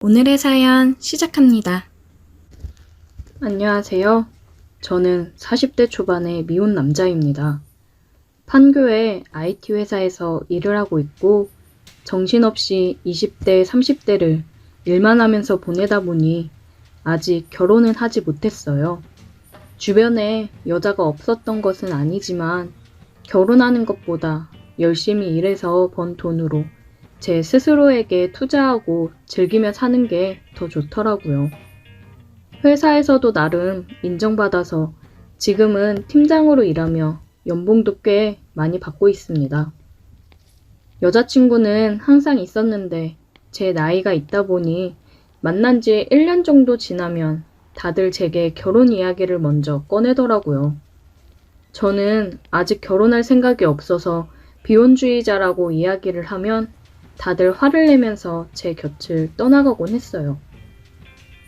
오늘의 사연 시작합니다. 안녕하세요. 저는 40대 초반의 미혼 남자입니다. 판교의 IT 회사에서 일을 하고 있고 정신없이 20대, 30대를 일만 하면서 보내다 보니 아직 결혼은 하지 못했어요. 주변에 여자가 없었던 것은 아니지만 결혼하는 것보다 열심히 일해서 번 돈으로 제 스스로에게 투자하고 즐기며 사는 게 더 좋더라고요. 회사에서도 나름 인정받아서 지금은 팀장으로 일하며 연봉도 꽤 많이 받고 있습니다. 여자친구는 항상 있었는데 제 나이가 있다 보니 만난 지 1년 정도 지나면 다들 제게 결혼 이야기를 먼저 꺼내더라고요. 저는 아직 결혼할 생각이 없어서 비혼주의자라고 이야기를 하면 다들 화를 내면서 제 곁을 떠나가곤 했어요.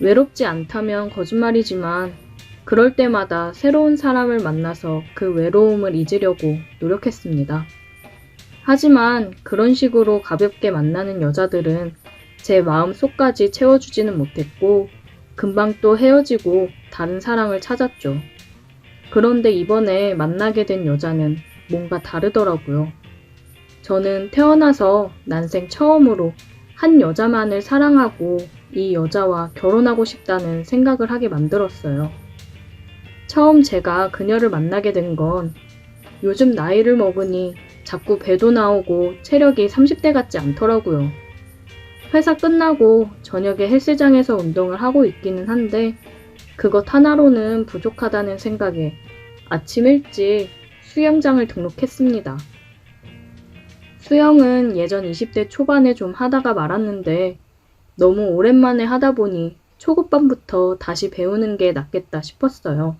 외롭지 않다면 거짓말이지만 그럴 때마다 새로운 사람을 만나서 그 외로움을 잊으려고 노력했습니다. 하지만 그런 식으로 가볍게 만나는 여자들은 제 마음 속까지 채워주지는 못했고 금방 또 헤어지고 다른 사랑을 찾았죠. 그런데 이번에 만나게 된 여자는 뭔가 다르더라고요. 저는 태어나서 난생 처음으로 한 여자만을 사랑하고 이 여자와 결혼하고 싶다는 생각을 하게 만들었어요. 처음 제가 그녀를 만나게 된 건 요즘 나이를 먹으니 자꾸 배도 나오고 체력이 30대 같지 않더라고요. 회사 끝나고 저녁에 헬스장에서 운동을 하고 있기는 한데 그것 하나로는 부족하다는 생각에 아침 일찍 수영장을 등록했습니다. 수영은 예전 20대 초반에 좀 하다가 말았는데 너무 오랜만에 하다 보니 초급반부터 다시 배우는 게 낫겠다 싶었어요.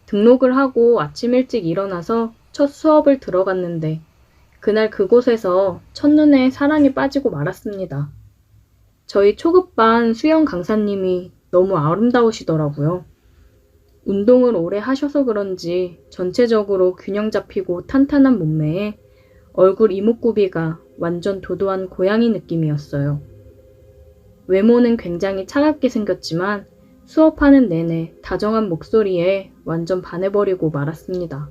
등록을 하고 아침 일찍 일어나서 첫 수업을 들어갔는데 그날 그곳에서 첫눈에 사랑에 빠지고 말았습니다. 저희 초급반 수영 강사님이 너무 아름다우시더라고요. 운동을 오래 하셔서 그런지 전체적으로 균형 잡히고 탄탄한 몸매에 얼굴 이목구비가 완전 도도한 고양이 느낌이었어요. 외모는 굉장히 차갑게 생겼지만 수업하는 내내 다정한 목소리에 완전 반해버리고 말았습니다.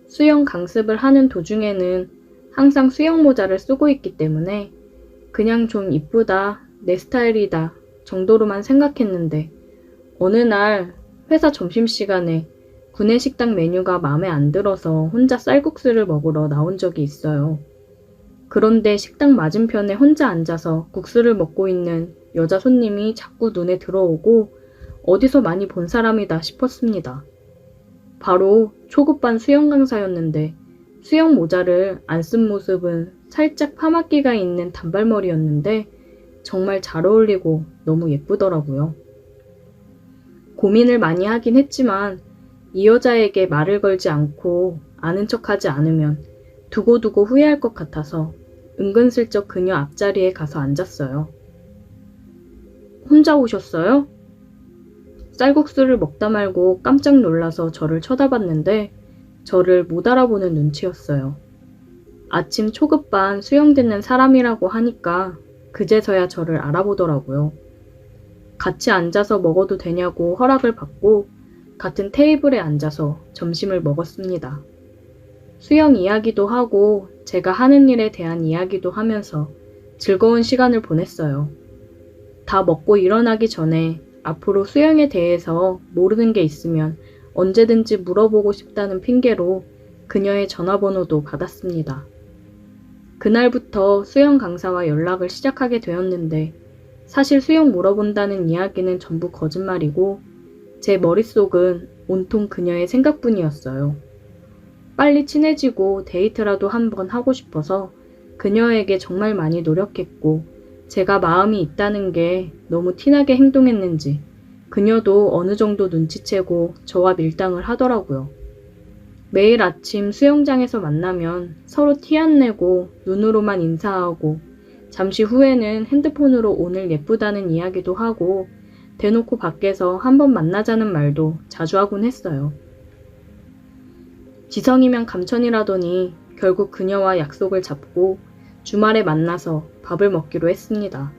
수영 강습을 하는 도중에는 항상 수영 모자를 쓰고 있기 때문에 그냥 좀 이쁘다, 내 스타일이다 정도로만 생각했는데 어느 날 회사 점심시간에 구내식당 메뉴가 마음에 안 들어서 혼자 쌀국수를 먹으러 나온 적이 있어요. 그런데 식당 맞은편에 혼자 앉아서 국수를 먹고 있는 여자 손님이 자꾸 눈에 들어오고 어디서 많이 본 사람이다 싶었습니다. 바로 초급반 수영 강사였는데 수영 모자를 안 쓴 모습은 살짝 파마기가 있는 단발머리였는데 정말 잘 어울리고 너무 예쁘더라고요. 고민을 많이 하긴 했지만 이 여자에게 말을 걸지 않고 아는 척하지 않으면 두고두고 후회할 것 같아서 은근슬쩍 그녀 앞자리에 가서 앉았어요. 혼자 오셨어요? 쌀국수를 먹다 말고 깜짝 놀라서 저를 쳐다봤는데 저를 못 알아보는 눈치였어요. 아침 초급반 수영 듣는 사람이라고 하니까 그제서야 저를 알아보더라고요. 같이 앉아서 먹어도 되냐고 허락을 받고 같은 테이블에 앉아서 점심을 먹었습니다. 수영 이야기도 하고 제가 하는 일에 대한 이야기도 하면서 즐거운 시간을 보냈어요. 다 먹고 일어나기 전에 앞으로 수영에 대해서 모르는 게 있으면 언제든지 물어보고 싶다는 핑계로 그녀의 전화번호도 받았습니다. 그날부터 수영 강사와 연락을 시작하게 되었는데 사실 수영 물어본다는 이야기는 전부 거짓말이고 제 머릿속은 온통 그녀의 생각뿐이었어요. 빨리 친해지고 데이트라도 한번 하고 싶어서 그녀에게 정말 많이 노력했고 제가 마음이 있다는 게 너무 티나게 행동했는지 그녀도 어느 정도 눈치채고 저와 밀당을 하더라고요. 매일 아침 수영장에서 만나면 서로 티 안 내고 눈으로만 인사하고 잠시 후에는 핸드폰으로 오늘 예쁘다는 이야기도 하고 대놓고 밖에서 한번 만나자는 말도 자주 하곤 했어요. 지성이면 감천이라더니 결국 그녀와 약속을 잡고 주말에 만나서 밥을 먹기로 했습니다.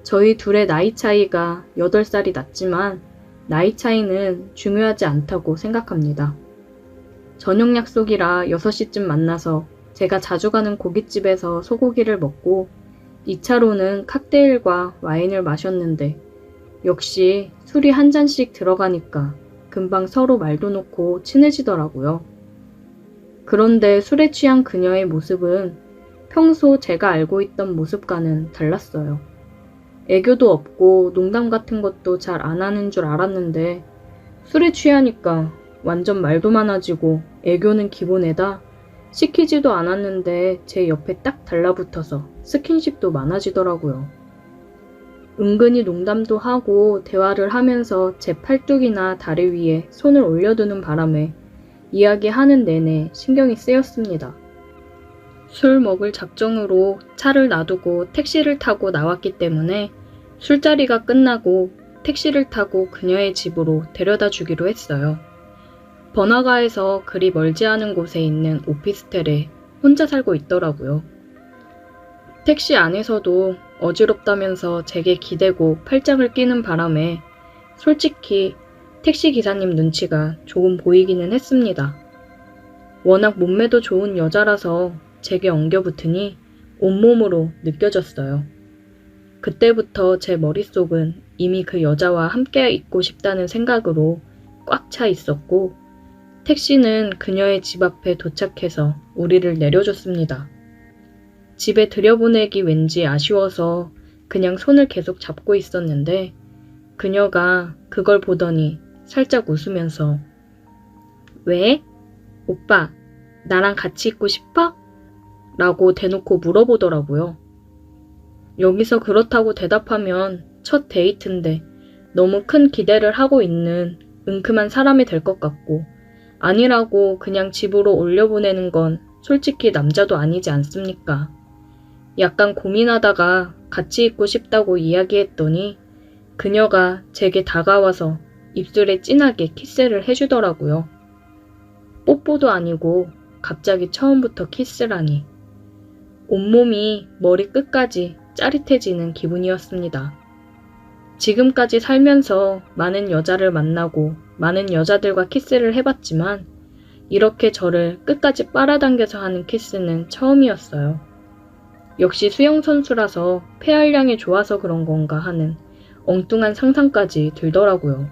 저희 둘의 나이 차이가 8살이 났지만 나이 차이는 중요하지 않다고 생각합니다. 저녁 약속이라 6시쯤 만나서 제가 자주 가는 고깃집에서 소고기를 먹고 2차로는 칵테일과 와인을 마셨는데 역시 술이 한 잔씩 들어가니까 금방 서로 말도 놓고 친해지더라고요. 그런데 술에 취한 그녀의 모습은 평소 제가 알고 있던 모습과는 달랐어요. 애교도 없고 농담 같은 것도 잘 안 하는 줄 알았는데 술에 취하니까 완전 말도 많아지고 애교는 기본에다 시키지도 않았는데 제 옆에 딱 달라붙어서 스킨십도 많아지더라고요. 은근히 농담도 하고 대화를 하면서 제 팔뚝이나 다리 위에 손을 올려두는 바람에 이야기하는 내내 신경이 쓰였습니다. 술 먹을 작정으로 차를 놔두고 택시를 타고 나왔기 때문에 술자리가 끝나고 택시를 타고 그녀의 집으로 데려다 주기로 했어요. 번화가에서 그리 멀지 않은 곳에 있는 오피스텔에 혼자 살고 있더라고요. 택시 안에서도 어지럽다면서 제게 기대고 팔짱을 끼는 바람에 솔직히 택시 기사님 눈치가 조금 보이기는 했습니다. 워낙 몸매도 좋은 여자라서 제게 엉겨붙으니 온몸으로 느껴졌어요. 그때부터 제 머릿속은 이미 그 여자와 함께 있고 싶다는 생각으로 꽉 차 있었고 택시는 그녀의 집 앞에 도착해서 우리를 내려줬습니다. 집에 들여보내기 왠지 아쉬워서 그냥 손을 계속 잡고 있었는데 그녀가 그걸 보더니 살짝 웃으면서 왜? 오빠, 나랑 같이 있고 싶어? 라고 대놓고 물어보더라고요. 여기서 그렇다고 대답하면 첫 데이트인데 너무 큰 기대를 하고 있는 은큼한 사람이 될 것 같고 아니라고 그냥 집으로 올려보내는 건 솔직히 남자도 아니지 않습니까? 약간 고민하다가 같이 있고 싶다고 이야기했더니 그녀가 제게 다가와서 입술에 진하게 키스를 해주더라고요. 뽀뽀도 아니고 갑자기 처음부터 키스라니. 온몸이 머리 끝까지 짜릿해지는 기분이었습니다. 지금까지 살면서 많은 여자를 만나고 많은 여자들과 키스를 해봤지만 이렇게 저를 끝까지 빨아당겨서 하는 키스는 처음이었어요. 역시 수영선수라서 폐활량이 좋아서 그런 건가 하는 엉뚱한 상상까지 들더라고요.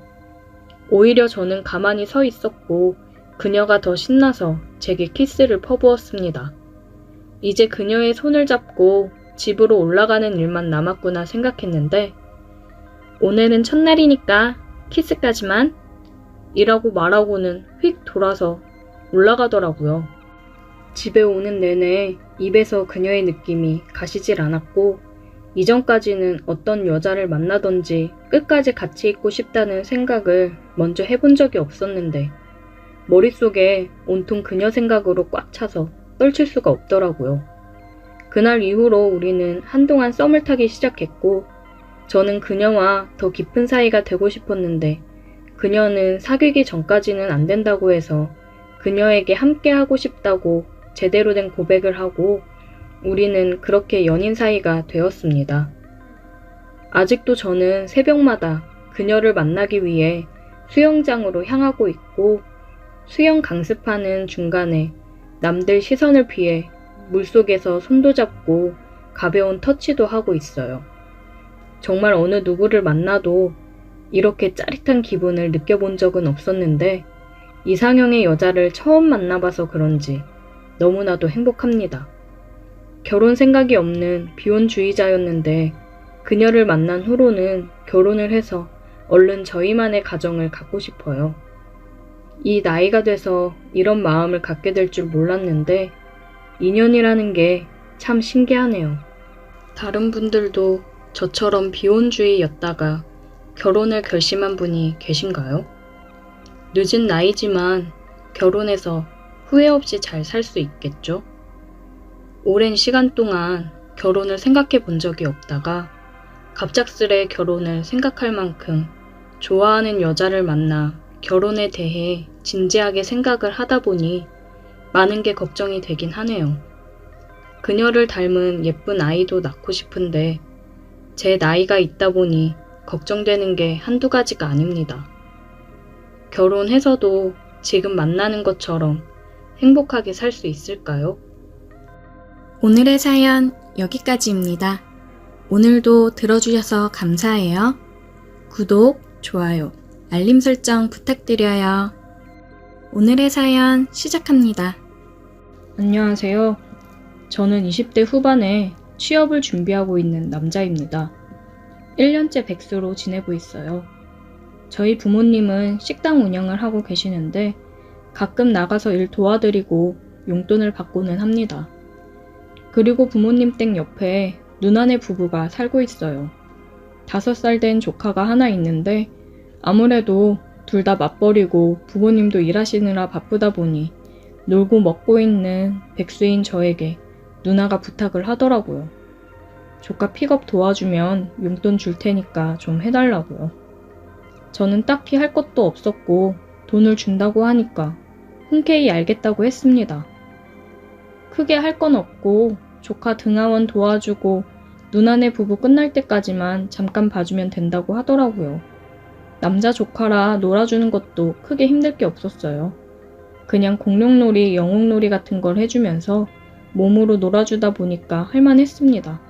오히려 저는 가만히 서 있었고 그녀가 더 신나서 제게 키스를 퍼부었습니다. 이제 그녀의 손을 잡고 집으로 올라가는 일만 남았구나 생각했는데 오늘은 첫날이니까 키스까지만 이라고 말하고는 휙 돌아서 올라가더라고요. 집에 오는 내내 입에서 그녀의 느낌이 가시질 않았고 이전까지는 어떤 여자를 만나던지 끝까지 같이 있고 싶다는 생각을 먼저 해본 적이 없었는데 머릿속에 온통 그녀 생각으로 꽉 차서 떨칠 수가 없더라고요. 그날 이후로 우리는 한동안 썸을 타기 시작했고 저는 그녀와 더 깊은 사이가 되고 싶었는데 그녀는 사귀기 전까지는 안 된다고 해서 그녀에게 함께 하고 싶다고 제대로 된 고백을 하고 우리는 그렇게 연인 사이가 되었습니다. 아직도 저는 새벽마다 그녀를 만나기 위해 수영장으로 향하고 있고 수영 강습하는 중간에 남들 시선을 피해 물속에서 손도 잡고 가벼운 터치도 하고 있어요. 정말 어느 누구를 만나도 이렇게 짜릿한 기분을 느껴본 적은 없었는데 이상형의 여자를 처음 만나봐서 그런지 너무나도 행복합니다. 결혼 생각이 없는 비혼주의자였는데 그녀를 만난 후로는 결혼을 해서 얼른 저희만의 가정을 갖고 싶어요. 이 나이가 돼서 이런 마음을 갖게 될 줄 몰랐는데 인연이라는 게 참 신기하네요. 다른 분들도 저처럼 비혼주의였다가 결혼을 결심한 분이 계신가요? 늦은 나이지만 결혼해서 후회 없이 잘 살 수 있겠죠? 오랜 시간 동안 결혼을 생각해 본 적이 없다가 갑작스레 결혼을 생각할 만큼 좋아하는 여자를 만나 결혼에 대해 진지하게 생각을 하다 보니 많은 게 걱정이 되긴 하네요. 그녀를 닮은 예쁜 아이도 낳고 싶은데 제 나이가 있다 보니 걱정되는 게 한두 가지가 아닙니다. 결혼해서도 지금 만나는 것처럼 행복하게 살 수 있을까요? 오늘의 사연 여기까지입니다. 오늘도 들어주셔서 감사해요. 구독, 좋아요, 알림 설정 부탁드려요. 오늘의 사연 시작합니다. 안녕하세요. 저는 20대 후반에 취업을 준비하고 있는 남자입니다. 1년째 백수로 지내고 있어요. 저희 부모님은 식당 운영을 하고 계시는데 가끔 나가서 일 도와드리고 용돈을 받고는 합니다. 그리고 부모님 댁 옆에 누나네 부부가 살고 있어요. 5살 된 조카가 하나 있는데 아무래도 둘 다 맞벌이고 부모님도 일하시느라 바쁘다 보니 놀고 먹고 있는 백수인 저에게 누나가 부탁을 하더라고요. 조카 픽업 도와주면 용돈 줄 테니까 좀 해달라고요. 저는 딱히 할 것도 없었고 돈을 준다고 하니까 흔쾌히 알겠다고 했습니다. 크게 할 건 없고 조카 등하원 도와주고 누나네 부부 끝날 때까지만 잠깐 봐주면 된다고 하더라고요. 남자 조카라 놀아주는 것도 크게 힘들 게 없었어요. 그냥 공룡놀이, 영웅놀이 같은 걸 해주면서 몸으로 놀아주다 보니까 할만했습니다.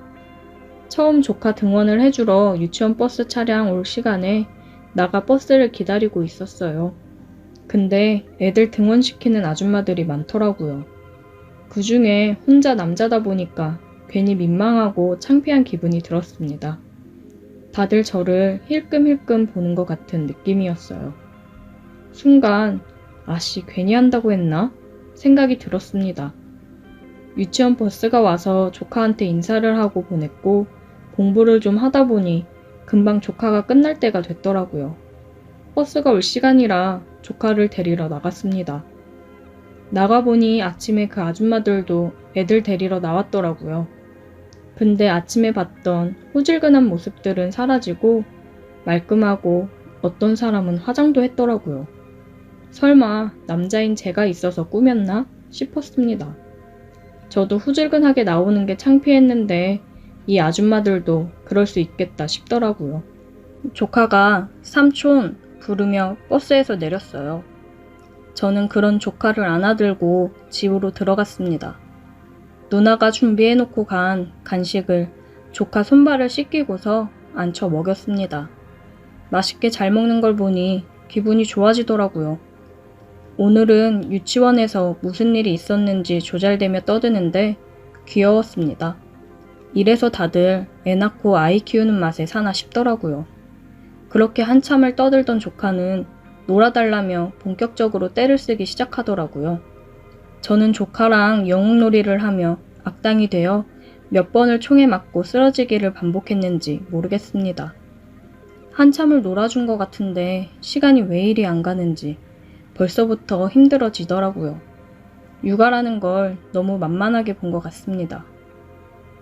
처음 조카 등원을 해주러 유치원 버스 차량 올 시간에 나가 버스를 기다리고 있었어요. 근데 애들 등원시키는 아줌마들이 많더라고요. 그 중에 혼자 남자다 보니까 괜히 민망하고 창피한 기분이 들었습니다. 다들 저를 힐끔힐끔 보는 것 같은 느낌이었어요. 순간 아씨 괜히 한다고 했나? 생각이 들었습니다. 유치원 버스가 와서 조카한테 인사를 하고 보냈고 공부를 좀 하다 보니 금방 조카가 끝날 때가 됐더라고요. 버스가 올 시간이라 조카를 데리러 나갔습니다. 나가보니 아침에 그 아줌마들도 애들 데리러 나왔더라고요. 근데 아침에 봤던 후질근한 모습들은 사라지고 말끔하고 어떤 사람은 화장도 했더라고요. 설마 남자인 제가 있어서 꾸몄나 싶었습니다. 저도 후질근하게 나오는 게 창피했는데 이 아줌마들도 그럴 수 있겠다 싶더라고요. 조카가 삼촌 부르며 버스에서 내렸어요. 저는 그런 조카를 안아들고 집으로 들어갔습니다. 누나가 준비해놓고 간 간식을 조카 손발을 씻기고서 앉혀 먹였습니다. 맛있게 잘 먹는 걸 보니 기분이 좋아지더라고요. 오늘은 유치원에서 무슨 일이 있었는지 조잘대며 떠드는데 귀여웠습니다. 이래서 다들 애 낳고 아이 키우는 맛에 사나 싶더라고요. 그렇게 한참을 떠들던 조카는 놀아달라며 본격적으로 떼를 쓰기 시작하더라고요. 저는 조카랑 영웅놀이를 하며 악당이 되어 몇 번을 총에 맞고 쓰러지기를 반복했는지 모르겠습니다. 한참을 놀아준 것 같은데 시간이 왜 이리 안 가는지 벌써부터 힘들어지더라고요. 육아라는 걸 너무 만만하게 본 것 같습니다.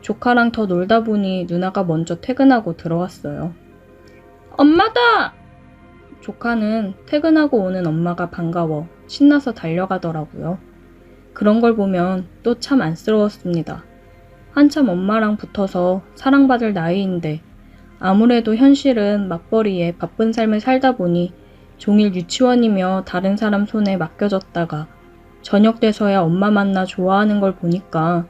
조카랑 더 놀다 보니 누나가 먼저 퇴근하고 들어왔어요. 엄마다! 조카는 퇴근하고 오는 엄마가 반가워 신나서 달려가더라고요. 그런 걸 보면 또 참 안쓰러웠습니다. 한참 엄마랑 붙어서 사랑받을 나이인데 아무래도 현실은 맞벌이에 바쁜 삶을 살다 보니 종일 유치원이며 다른 사람 손에 맡겨졌다가 저녁 돼서야 엄마 만나 좋아하는 걸 보니까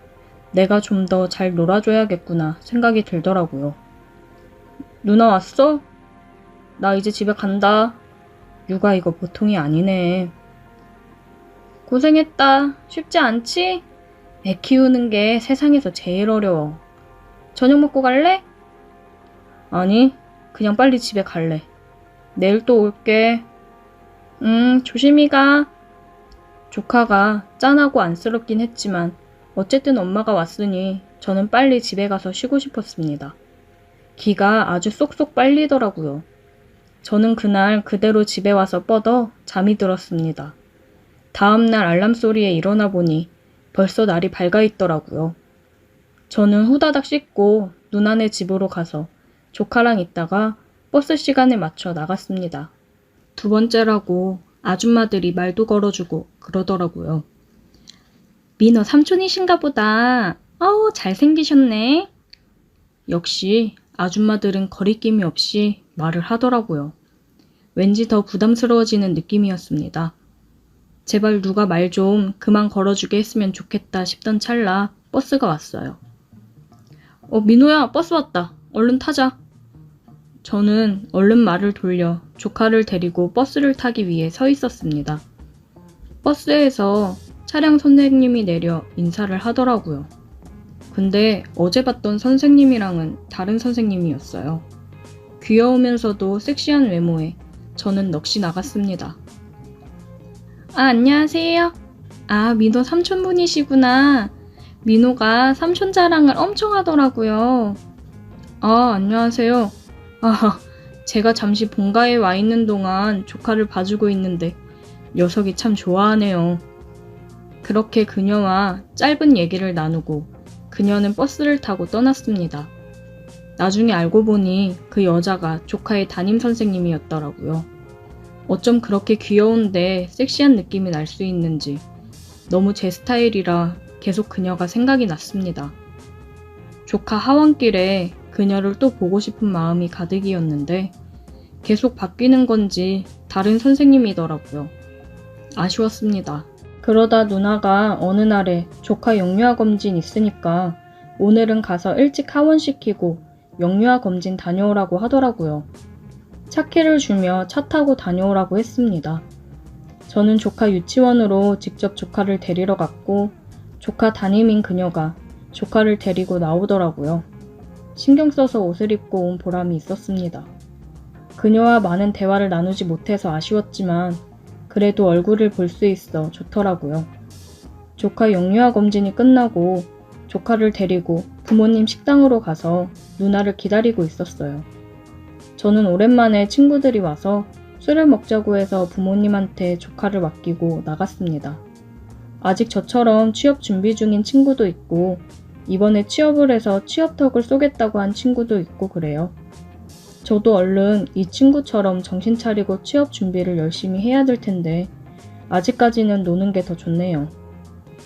내가 좀 더 잘 놀아줘야겠구나 생각이 들더라고요. 누나 왔어? 나 이제 집에 간다. 육아 이거 보통이 아니네. 고생했다. 쉽지 않지? 애 키우는 게 세상에서 제일 어려워. 저녁 먹고 갈래? 아니, 그냥 빨리 집에 갈래. 내일 또 올게. 조심히 가. 조카가 짠하고 안쓰럽긴 했지만 어쨌든 엄마가 왔으니 저는 빨리 집에 가서 쉬고 싶었습니다. 기가 아주 쏙쏙 빨리더라고요. 저는 그날 그대로 집에 와서 뻗어 잠이 들었습니다. 다음날 알람 소리에 일어나 보니 벌써 날이 밝아 있더라고요. 저는 후다닥 씻고 누나네 집으로 가서 조카랑 있다가 버스 시간에 맞춰 나갔습니다. 두 번째라고 아줌마들이 말도 걸어주고 그러더라고요. 민호 삼촌이신가 보다. 잘생기셨네. 역시 아줌마들은 거리낌이 없이 말을 하더라고요. 왠지 더 부담스러워지는 느낌이었습니다. 제발 누가 말 좀 그만 걸어주게 했으면 좋겠다 싶던 찰나 버스가 왔어요. 민호야, 버스 왔다. 얼른 타자. 저는 얼른 말을 돌려 조카를 데리고 버스를 타기 위해 서 있었습니다. 버스에서 차량 선생님이 내려 인사를 하더라고요. 근데 어제 봤던 선생님이랑은 다른 선생님이었어요. 귀여우면서도 섹시한 외모에 저는 넋이 나갔습니다. 안녕하세요. 민호 삼촌분이시구나. 민호가 삼촌 자랑을 엄청 하더라고요. 안녕하세요. 제가 잠시 본가에 와 있는 동안 조카를 봐주고 있는데 녀석이 참 좋아하네요. 그렇게 그녀와 짧은 얘기를 나누고 그녀는 버스를 타고 떠났습니다. 나중에 알고 보니 그 여자가 조카의 담임 선생님이었더라고요. 어쩜 그렇게 귀여운데 섹시한 느낌이 날 수 있는지 너무 제 스타일이라 계속 그녀가 생각이 났습니다. 조카 하원길에 그녀를 또 보고 싶은 마음이 가득이었는데 계속 바뀌는 건지 다른 선생님이더라고요. 아쉬웠습니다. 그러다 누나가 어느 날에 조카 영유아 검진 있으니까 오늘은 가서 일찍 하원시키고 영유아 검진 다녀오라고 하더라고요. 차키를 주며 차 타고 다녀오라고 했습니다. 저는 조카 유치원으로 직접 조카를 데리러 갔고 조카 담임인 그녀가 조카를 데리고 나오더라고요. 신경 써서 옷을 입고 온 보람이 있었습니다. 그녀와 많은 대화를 나누지 못해서 아쉬웠지만 그래도 얼굴을 볼 수 있어 좋더라고요. 조카 영유아 검진이 끝나고 조카를 데리고 부모님 식당으로 가서 누나를 기다리고 있었어요. 저는 오랜만에 친구들이 와서 술을 먹자고 해서 부모님한테 조카를 맡기고 나갔습니다. 아직 저처럼 취업 준비 중인 친구도 있고 이번에 취업을 해서 취업턱을 쏘겠다고 한 친구도 있고 그래요. 저도 얼른 이 친구처럼 정신 차리고 취업 준비를 열심히 해야 될 텐데 아직까지는 노는 게 더 좋네요.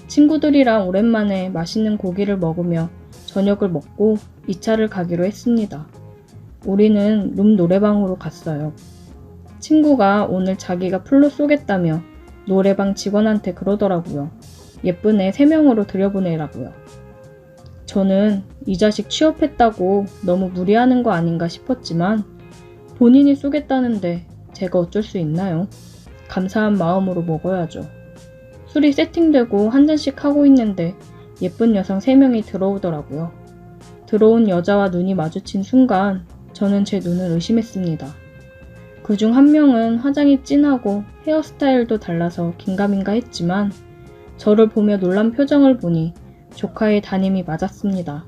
친구들이랑 오랜만에 맛있는 고기를 먹으며 저녁을 먹고 2차를 가기로 했습니다. 우리는 룸 노래방으로 갔어요. 친구가 오늘 자기가 풀로 쏘겠다며 노래방 직원한테 그러더라고요. 예쁜 애 3명으로 들여보내라고요. 저는 이 자식 취업했다고 너무 무리하는 거 아닌가 싶었지만 본인이 쏘겠다는데 제가 어쩔 수 있나요? 감사한 마음으로 먹어야죠. 술이 세팅되고 한 잔씩 하고 있는데 예쁜 여성 3명이 들어오더라고요. 들어온 여자와 눈이 마주친 순간 저는 제 눈을 의심했습니다. 그중 한 명은 화장이 진하고 헤어스타일도 달라서 긴가민가 했지만 저를 보며 놀란 표정을 보니 조카의 담임이 맞았습니다.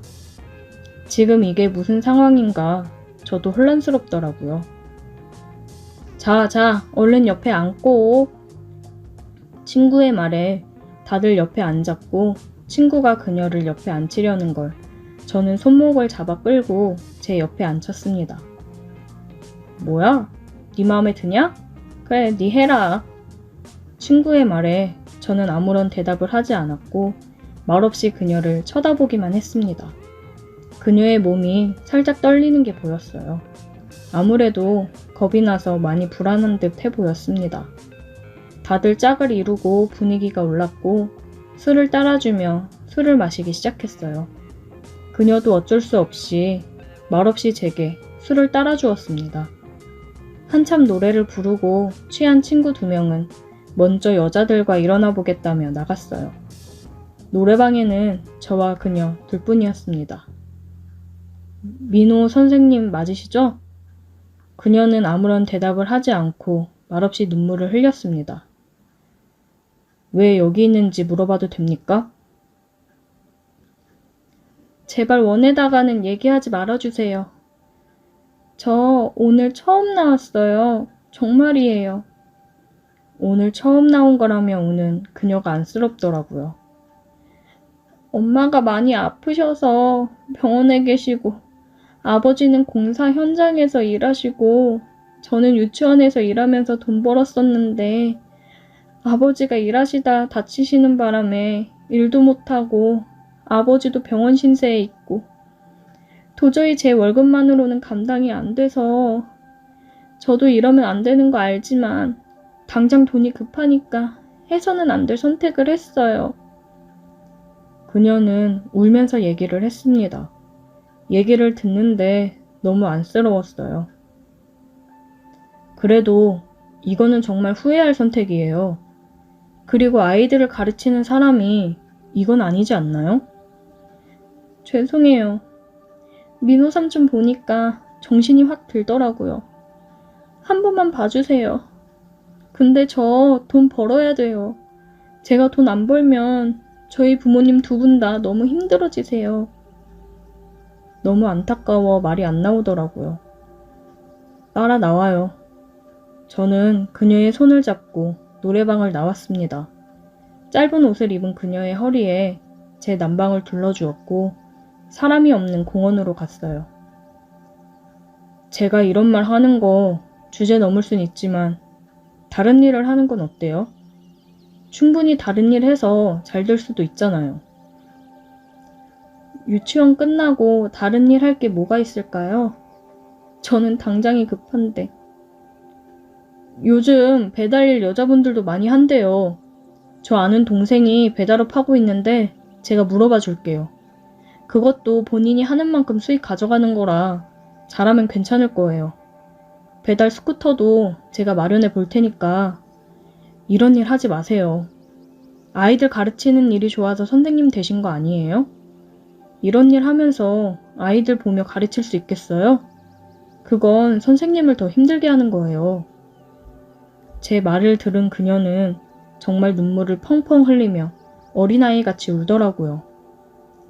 지금 이게 무슨 상황인가 저도 혼란스럽더라고요. 자, 얼른 옆에 앉고. 친구의 말에 다들 옆에 앉았고 친구가 그녀를 옆에 앉히려는 걸 저는 손목을 잡아 끌고 제 옆에 앉혔습니다. 뭐야? 네 마음에 드냐? 그래, 네 해라. 친구의 말에 저는 아무런 대답을 하지 않았고 말없이 그녀를 쳐다보기만 했습니다. 그녀의 몸이 살짝 떨리는 게 보였어요. 아무래도 겁이 나서 많이 불안한 듯 해 보였습니다. 다들 짝을 이루고 분위기가 올랐고 술을 따라주며 술을 마시기 시작했어요. 그녀도 어쩔 수 없이 말없이 제게 술을 따라주었습니다. 한참 노래를 부르고 취한 친구 2명은 먼저 여자들과 일어나 보겠다며 나갔어요. 노래방에는 저와 그녀 둘뿐이었습니다. 민호 선생님 맞으시죠? 그녀는 아무런 대답을 하지 않고 말없이 눈물을 흘렸습니다. 왜 여기 있는지 물어봐도 됩니까? 제발 원에다가는 얘기하지 말아주세요. 저 오늘 처음 나왔어요. 정말이에요. 오늘 처음 나온 거라며 우는 그녀가 안쓰럽더라고요. 엄마가 많이 아프셔서 병원에 계시고 아버지는 공사 현장에서 일하시고 저는 유치원에서 일하면서 돈 벌었었는데 아버지가 일하시다 다치시는 바람에 일도 못하고 아버지도 병원 신세에 있고 도저히 제 월급만으로는 감당이 안 돼서 저도 이러면 안 되는 거 알지만 당장 돈이 급하니까 해서는 안 될 선택을 했어요. 그녀는 울면서 얘기를 했습니다. 얘기를 듣는데 너무 안쓰러웠어요. 그래도 이거는 정말 후회할 선택이에요. 그리고 아이들을 가르치는 사람이 이건 아니지 않나요? 죄송해요. 민호 삼촌 보니까 정신이 확 들더라고요. 한 번만 봐주세요. 근데 저 돈 벌어야 돼요. 제가 돈 안 벌면 저희 부모님 두 분 다 너무 힘들어지세요. 너무 안타까워 말이 안 나오더라고요. 따라 나와요. 저는 그녀의 손을 잡고 노래방을 나왔습니다. 짧은 옷을 입은 그녀의 허리에 제 남방을 둘러주었고 사람이 없는 공원으로 갔어요. 제가 이런 말 하는 거 주제 넘을 순 있지만 다른 일을 하는 건 어때요? 충분히 다른 일 해서 잘 될 수도 있잖아요. 유치원 끝나고 다른 일 할 게 뭐가 있을까요? 저는 당장이 급한데. 요즘 배달일 여자분들도 많이 한대요. 저 아는 동생이 배달업 하고 있는데 제가 물어봐 줄게요. 그것도 본인이 하는 만큼 수익 가져가는 거라 잘하면 괜찮을 거예요. 배달 스쿠터도 제가 마련해 볼 테니까 이런 일 하지 마세요. 아이들 가르치는 일이 좋아서 선생님 되신 거 아니에요? 이런 일 하면서 아이들 보며 가르칠 수 있겠어요? 그건 선생님을 더 힘들게 하는 거예요. 제 말을 들은 그녀는 정말 눈물을 펑펑 흘리며 어린아이같이 울더라고요.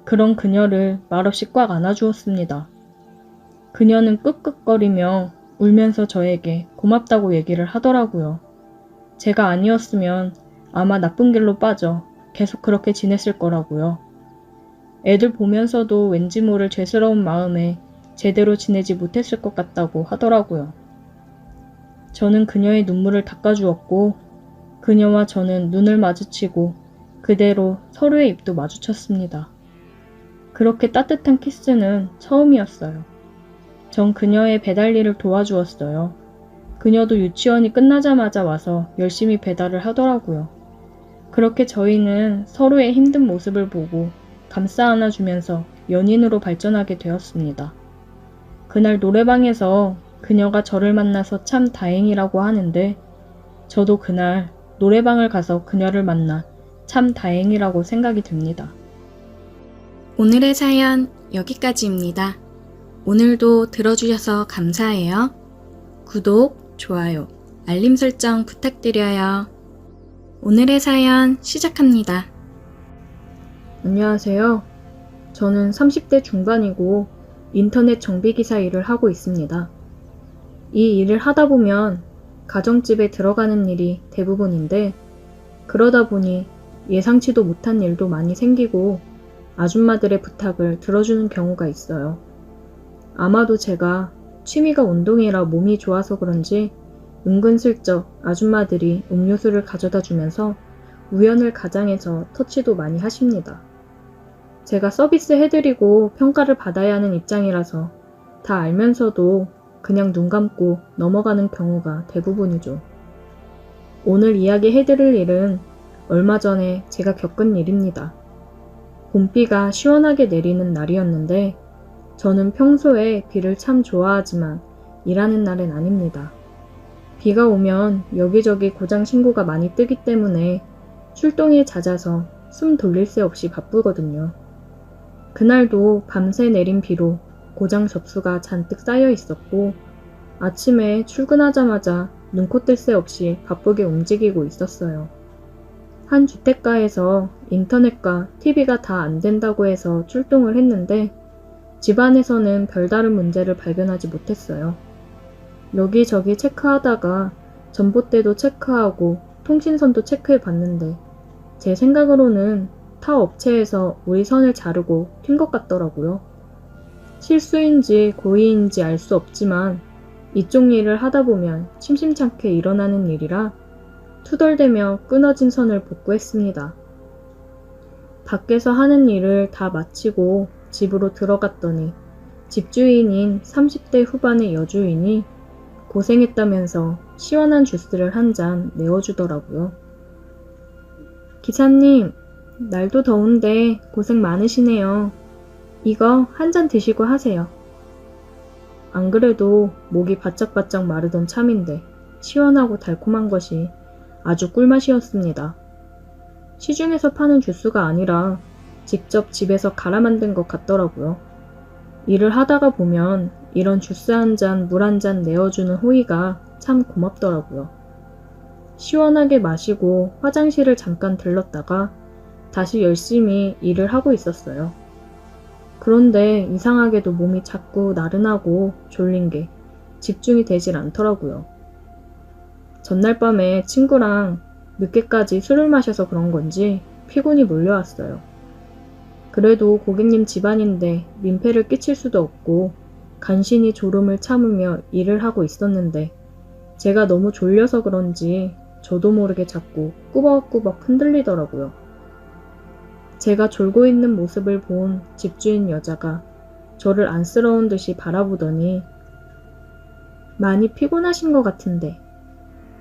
그런 그녀를 말없이 꽉 안아주었습니다. 그녀는 끄끄거리며 울면서 저에게 고맙다고 얘기를 하더라고요. 제가 아니었으면 아마 나쁜 길로 빠져 계속 그렇게 지냈을 거라고요. 애들 보면서도 왠지 모를 죄스러운 마음에 제대로 지내지 못했을 것 같다고 하더라고요. 저는 그녀의 눈물을 닦아주었고 그녀와 저는 눈을 마주치고 그대로 서로의 입도 마주쳤습니다. 그렇게 따뜻한 키스는 처음이었어요. 전 그녀의 배달 일을 도와주었어요. 그녀도 유치원이 끝나자마자 와서 열심히 배달을 하더라고요. 그렇게 저희는 서로의 힘든 모습을 보고 감싸 안아주면서 연인으로 발전하게 되었습니다. 그날 노래방에서 그녀가 저를 만나서 참 다행이라고 하는데 저도 그날 노래방을 가서 그녀를 만나 참 다행이라고 생각이 듭니다. 오늘의 사연 여기까지입니다. 오늘도 들어주셔서 감사해요. 구독, 좋아요, 알림 설정 부탁드려요. 오늘의 사연 시작합니다. 안녕하세요. 저는 30대 중반이고 인터넷 정비기사 일을 하고 있습니다. 이 일을 하다 보면 가정집에 들어가는 일이 대부분인데 그러다 보니 예상치도 못한 일도 많이 생기고 아줌마들의 부탁을 들어주는 경우가 있어요. 아마도 제가 취미가 운동이라 몸이 좋아서 그런지 은근슬쩍 아줌마들이 음료수를 가져다 주면서 우연을 가장해서 터치도 많이 하십니다. 제가 서비스 해드리고 평가를 받아야 하는 입장이라서 다 알면서도 그냥 눈 감고 넘어가는 경우가 대부분이죠. 오늘 이야기해드릴 일은 얼마 전에 제가 겪은 일입니다. 봄비가 시원하게 내리는 날이었는데 저는 평소에 비를 참 좋아하지만 일하는 날은 아닙니다. 비가 오면 여기저기 고장 신고가 많이 뜨기 때문에 출동이 잦아서 숨 돌릴 새 없이 바쁘거든요. 그날도 밤새 내린 비로 고장 접수가 잔뜩 쌓여 있었고 아침에 출근하자마자 눈코 뜰 새 없이 바쁘게 움직이고 있었어요. 한 주택가에서 인터넷과 TV가 다 안 된다고 해서 출동을 했는데 집안에서는 별다른 문제를 발견하지 못했어요. 여기저기 체크하다가 전봇대도 체크하고 통신선도 체크해 봤는데 제 생각으로는 타 업체에서 우리 선을 자르고 튄 것 같더라고요. 실수인지 고의인지 알 수 없지만 이쪽 일을 하다 보면 심심찮게 일어나는 일이라 투덜대며 끊어진 선을 복구했습니다. 밖에서 하는 일을 다 마치고 집으로 들어갔더니 집주인인 30대 후반의 여주인이 고생했다면서 시원한 주스를 한 잔 내어주더라고요. 기사님, 날도 더운데 고생 많으시네요. 이거 한 잔 드시고 하세요. 안 그래도 목이 바짝바짝 마르던 참인데 시원하고 달콤한 것이 아주 꿀맛이었습니다. 시중에서 파는 주스가 아니라 직접 집에서 갈아 만든 것 같더라고요. 일을 하다가 보면 이런 주스 한 잔, 물 한 잔 내어주는 호의가 참 고맙더라고요. 시원하게 마시고 화장실을 잠깐 들렀다가 다시 열심히 일을 하고 있었어요. 그런데 이상하게도 몸이 자꾸 나른하고 졸린 게 집중이 되질 않더라고요. 전날 밤에 친구랑 늦게까지 술을 마셔서 그런 건지 피곤이 몰려왔어요. 그래도 고객님 집안인데 민폐를 끼칠 수도 없고 간신히 졸음을 참으며 일을 하고 있었는데 제가 너무 졸려서 그런지 저도 모르게 자꾸 꾸벅꾸벅 흔들리더라고요. 제가 졸고 있는 모습을 본 집주인 여자가 저를 안쓰러운 듯이 바라보더니 많이 피곤하신 것 같은데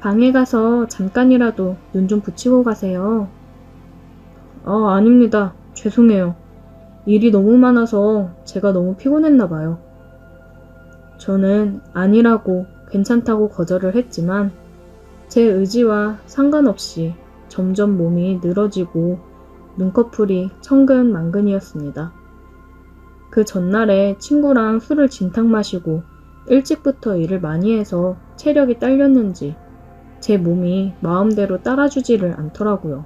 방에 가서 잠깐이라도 눈 좀 붙이고 가세요. 아닙니다. 죄송해요. 일이 너무 많아서 제가 너무 피곤했나 봐요. 저는 아니라고 괜찮다고 거절을 했지만 제 의지와 상관없이 점점 몸이 늘어지고 눈꺼풀이 천근만근이었습니다. 그 전날에 친구랑 술을 진탕 마시고 일찍부터 일을 많이 해서 체력이 딸렸는지 제 몸이 마음대로 따라주지를 않더라고요.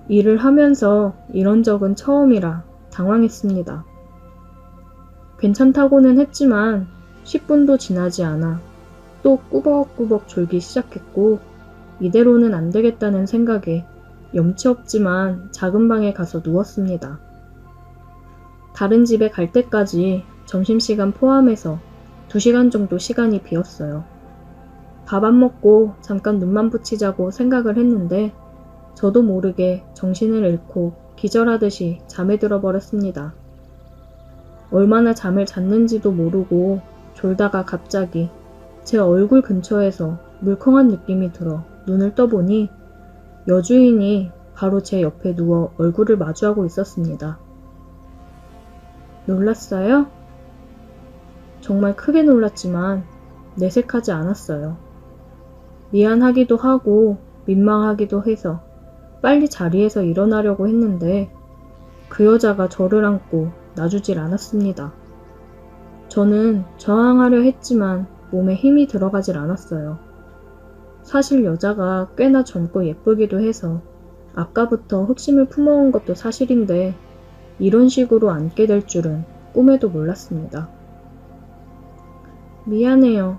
일을 하면서 이런 적은 처음이라 당황했습니다. 괜찮다고는 했지만 10분도 지나지 않아 또 꾸벅꾸벅 졸기 시작했고 이대로는 안 되겠다는 생각에 염치 없지만 작은 방에 가서 누웠습니다. 다른 집에 갈 때까지 점심시간 포함해서 2시간 정도 시간이 비었어요. 밥 안 먹고 잠깐 눈만 붙이자고 생각을 했는데 저도 모르게 정신을 잃고 기절하듯이 잠에 들어버렸습니다. 얼마나 잠을 잤는지도 모르고 졸다가 갑자기 제 얼굴 근처에서 물컹한 느낌이 들어 눈을 떠보니 여주인이 바로 제 옆에 누워 얼굴을 마주하고 있었습니다. 놀랐어요? 정말 크게 놀랐지만 내색하지 않았어요. 미안하기도 하고 민망하기도 해서 빨리 자리에서 일어나려고 했는데 그 여자가 저를 안고 놔주질 않았습니다. 저는 저항하려 했지만 몸에 힘이 들어가질 않았어요. 사실 여자가 꽤나 젊고 예쁘기도 해서 아까부터 흑심을 품어온 것도 사실인데 이런 식으로 안게 될 줄은 꿈에도 몰랐습니다. 미안해요.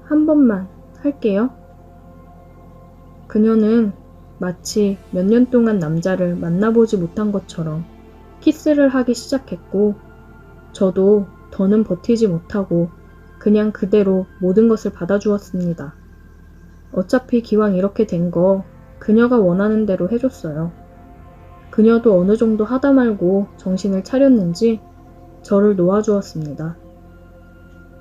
한 번만 할게요. 그녀는 마치 몇 년 동안 남자를 만나보지 못한 것처럼 키스를 하기 시작했고 저도 더는 버티지 못하고 그냥 그대로 모든 것을 받아주었습니다. 어차피 기왕 이렇게 된 거 그녀가 원하는 대로 해줬어요. 그녀도 어느 정도 하다 말고 정신을 차렸는지 저를 놓아주었습니다.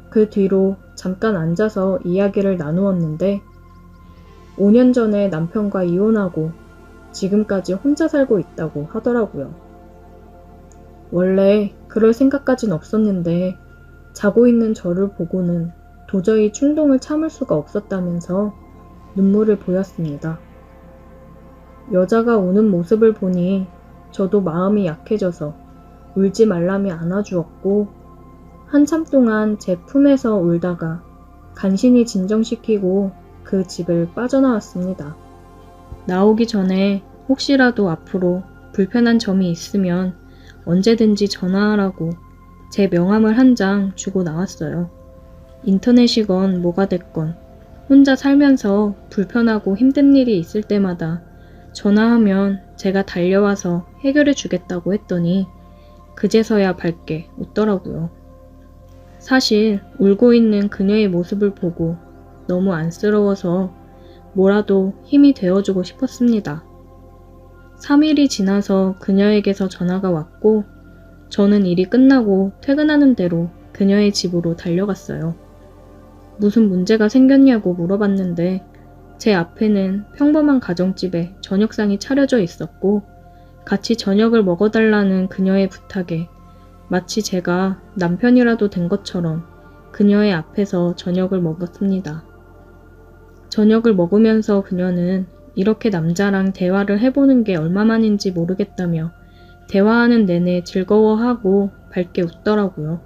그 뒤로 잠깐 앉아서 이야기를 나누었는데 5년 전에 남편과 이혼하고 지금까지 혼자 살고 있다고 하더라고요. 원래 그럴 생각까진 없었는데 자고 있는 저를 보고는 도저히 충동을 참을 수가 없었다면서 눈물을 보였습니다. 여자가 우는 모습을 보니 저도 마음이 약해져서 울지 말라며 안아주었고 한참 동안 제 품에서 울다가 간신히 진정시키고 그 집을 빠져나왔습니다. 나오기 전에 혹시라도 앞으로 불편한 점이 있으면 언제든지 전화하라고 제 명함을 한 장 주고 나왔어요. 인터넷이건 뭐가 됐건 혼자 살면서 불편하고 힘든 일이 있을 때마다 전화하면 제가 달려와서 해결해 주겠다고 했더니 그제서야 밝게 웃더라고요. 사실 울고 있는 그녀의 모습을 보고 너무 안쓰러워서 뭐라도 힘이 되어주고 싶었습니다. 3일이 지나서 그녀에게서 전화가 왔고 저는 일이 끝나고 퇴근하는 대로 그녀의 집으로 달려갔어요. 무슨 문제가 생겼냐고 물어봤는데 제 앞에는 평범한 가정집에 저녁상이 차려져 있었고 같이 저녁을 먹어달라는 그녀의 부탁에 마치 제가 남편이라도 된 것처럼 그녀의 앞에서 저녁을 먹었습니다. 저녁을 먹으면서 그녀는 이렇게 남자랑 대화를 해보는 게 얼마만인지 모르겠다며 대화하는 내내 즐거워하고 밝게 웃더라고요.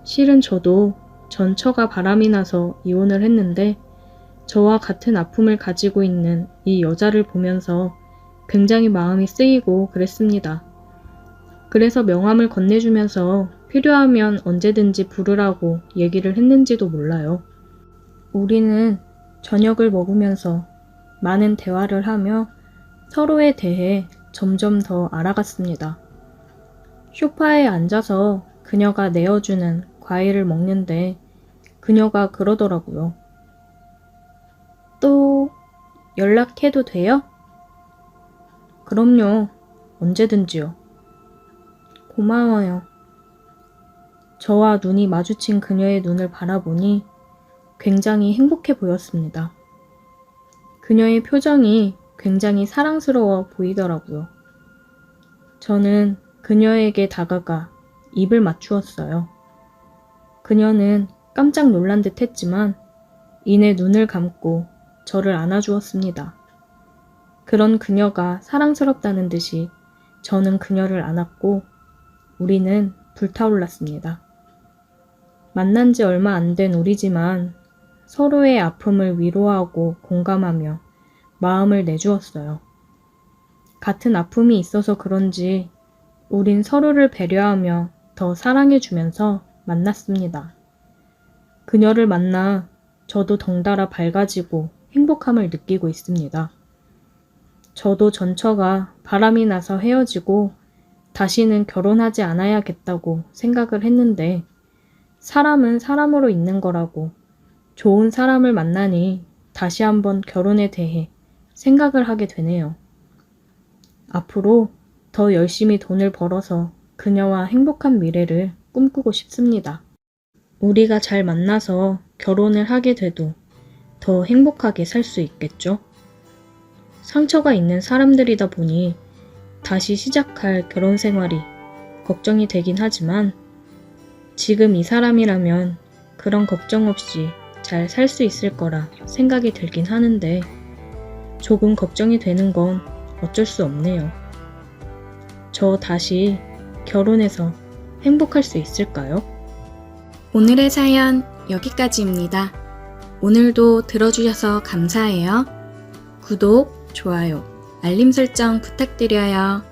실은 저도 전 처가 바람이 나서 이혼을 했는데 저와 같은 아픔을 가지고 있는 이 여자를 보면서 굉장히 마음이 쓰이고 그랬습니다. 그래서 명함을 건네주면서 필요하면 언제든지 부르라고 얘기를 했는지도 몰라요. 우리는 저녁을 먹으면서 많은 대화를 하며 서로에 대해 점점 더 알아갔습니다. 소파에 앉아서 그녀가 내어주는 과일을 먹는데 그녀가 그러더라고요. 또 연락해도 돼요? 그럼요. 언제든지요. 고마워요. 저와 눈이 마주친 그녀의 눈을 바라보니 굉장히 행복해 보였습니다. 그녀의 표정이 굉장히 사랑스러워 보이더라고요. 저는 그녀에게 다가가 입을 맞추었어요. 그녀는 깜짝 놀란 듯 했지만 이내 눈을 감고 저를 안아주었습니다. 그런 그녀가 사랑스럽다는 듯이 저는 그녀를 안았고 우리는 불타올랐습니다. 만난 지 얼마 안 된 우리지만 서로의 아픔을 위로하고 공감하며 마음을 내주었어요. 같은 아픔이 있어서 그런지 우린 서로를 배려하며 더 사랑해주면서 만났습니다. 그녀를 만나 저도 덩달아 밝아지고 행복함을 느끼고 있습니다. 저도 전처가 바람이 나서 헤어지고 다시는 결혼하지 않아야겠다고 생각을 했는데 사람은 사람으로 있는 거라고 좋은 사람을 만나니 다시 한번 결혼에 대해 생각을 하게 되네요. 앞으로 더 열심히 돈을 벌어서 그녀와 행복한 미래를 꿈꾸고 싶습니다. 우리가 잘 만나서 결혼을 하게 돼도 더 행복하게 살 수 있겠죠? 상처가 있는 사람들이다 보니 다시 시작할 결혼 생활이 걱정이 되긴 하지만 지금 이 사람이라면 그런 걱정 없이 잘 살 수 있을 거라 생각이 들긴 하는데 조금 걱정이 되는 건 어쩔 수 없네요. 저 다시 결혼해서 행복할 수 있을까요? 오늘의 사연 여기까지입니다. 오늘도 들어주셔서 감사해요. 구독, 좋아요, 알림 설정 부탁드려요.